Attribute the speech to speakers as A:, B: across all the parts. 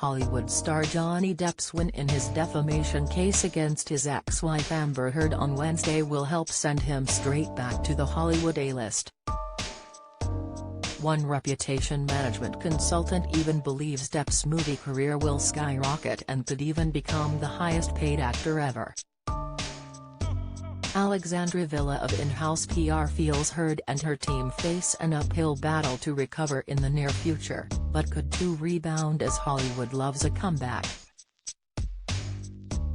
A: Hollywood star Johnny Depp's win in his defamation case against his ex-wife Amber Heard on Wednesday will help send him straight back to the Hollywood A-list. One reputation management consultant even believes Depp's movie career will skyrocket and could even become the highest-paid actor ever. Alexandra Villa of in-house PR feels Heard and her team face an uphill battle to recover in the near future, but could too rebound as Hollywood loves a comeback.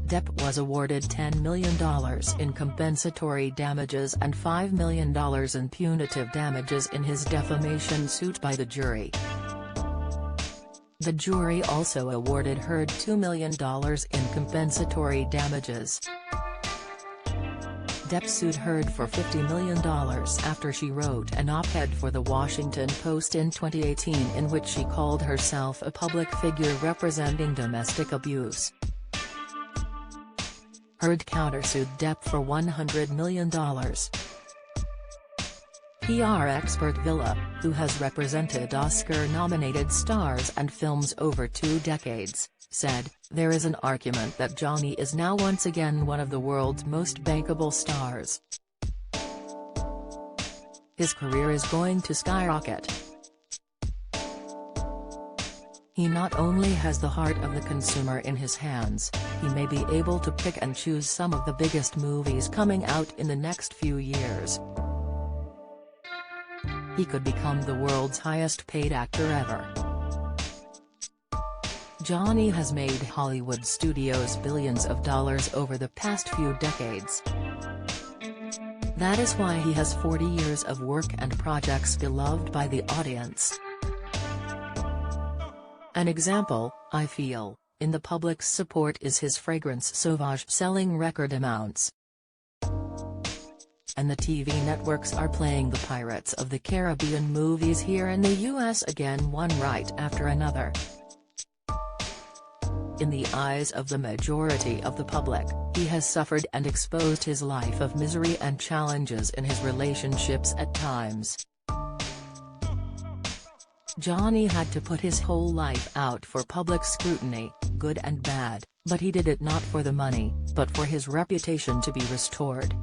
A: Depp was awarded $10 million in compensatory damages and $5 million in punitive damages in his defamation suit by the jury. The jury also awarded Heard $2 million in compensatory damages. Depp sued Heard for $50 million after she wrote an op-ed for The Washington Post in 2018 in which she called herself a public figure representing domestic abuse. Heard countersued Depp for $100 million. PR expert Villa, who has represented Oscar-nominated stars and films over 2 decades, said, "There is an argument that Johnny is now once again one of the world's most bankable stars. His career is going to skyrocket. He not only has the heart of the consumer in his hands, he may be able to pick and choose some of the biggest movies coming out in the next few years. He could become the world's highest-paid actor ever." Johnny has made Hollywood studios billions of dollars over the past few decades. That is why he has 40 years of work and projects beloved by the audience. An example, I feel, in the public's support is his fragrance Sauvage selling record amounts. And the TV networks are playing the Pirates of the Caribbean movies here in the US again, one right after another. In the eyes of the majority of the public, he has suffered and exposed his life of misery and challenges in his relationships at times. Johnny had to put his whole life out for public scrutiny, good and bad, but he did it not for the money, but for his reputation to be restored.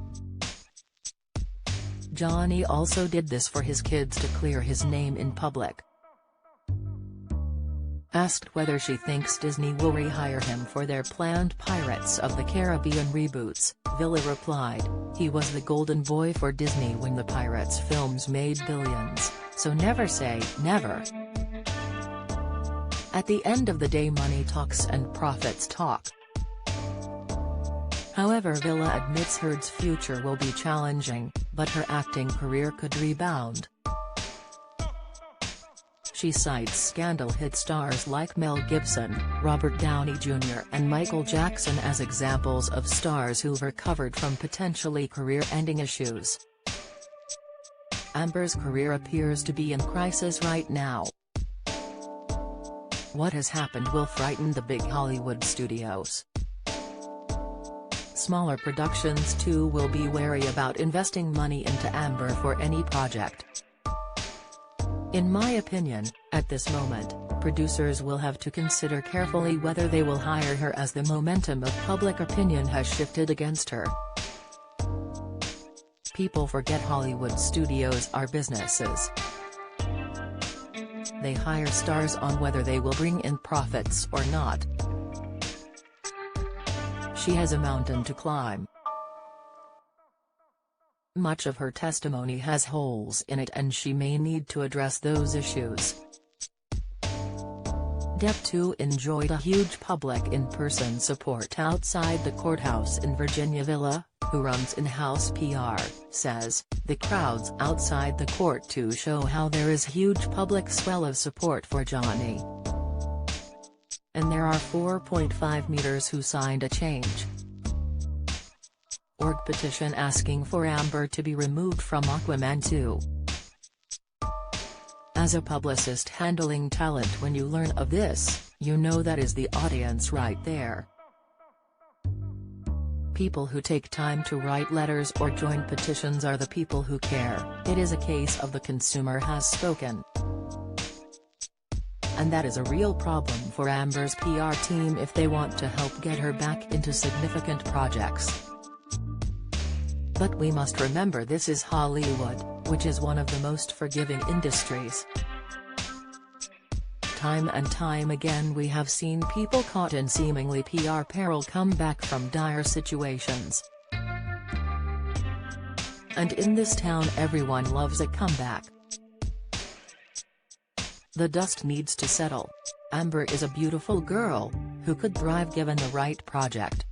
A: Johnny also did this for his kids to clear his name in public. Asked whether she thinks Disney will rehire him for their planned Pirates of the Caribbean reboots, Villa replied, "He was the golden boy for Disney when the Pirates films made billions, so never say never. At the end of the day, money talks and profits talk." However, Villa admits Heard's future will be challenging, but her acting career could rebound. She cites scandal hit stars like Mel Gibson, Robert Downey Jr. and Michael Jackson as examples of stars who've recovered from potentially career-ending issues. Amber's career appears to be in crisis right now. What has happened will frighten the big Hollywood studios. Smaller productions too will be wary about investing money into Amber for any project. In my opinion, at this moment, producers will have to consider carefully whether they will hire her as the momentum of public opinion has shifted against her. People forget Hollywood studios are businesses. They hire stars on whether they will bring in profits or not. She has a mountain to climb. Much of her testimony has holes in it and she may need to address those issues. Depp too enjoyed a huge public in-person support outside the courthouse in Virginia. Villa, who runs in-house PR, says, "The crowds outside the court too show how there is huge public swell of support for Johnny. And there are 4.5 meters who signed a Change.org petition asking for Amber to be removed from Aquaman 2. As a publicist handling talent, when you learn of this, you know that is the audience right there. People who take time to write letters or join petitions are the people who care. It is a case of the consumer has spoken. and that is a real problem for Amber's PR team if they want to help get her back into significant projects. But we must remember this is Hollywood, which is one of the most forgiving industries. Time and time again we have seen people caught in seemingly PR peril come back from dire situations. And in this town everyone loves a comeback. The dust needs to settle. Amber is a beautiful girl, who could thrive given the right project.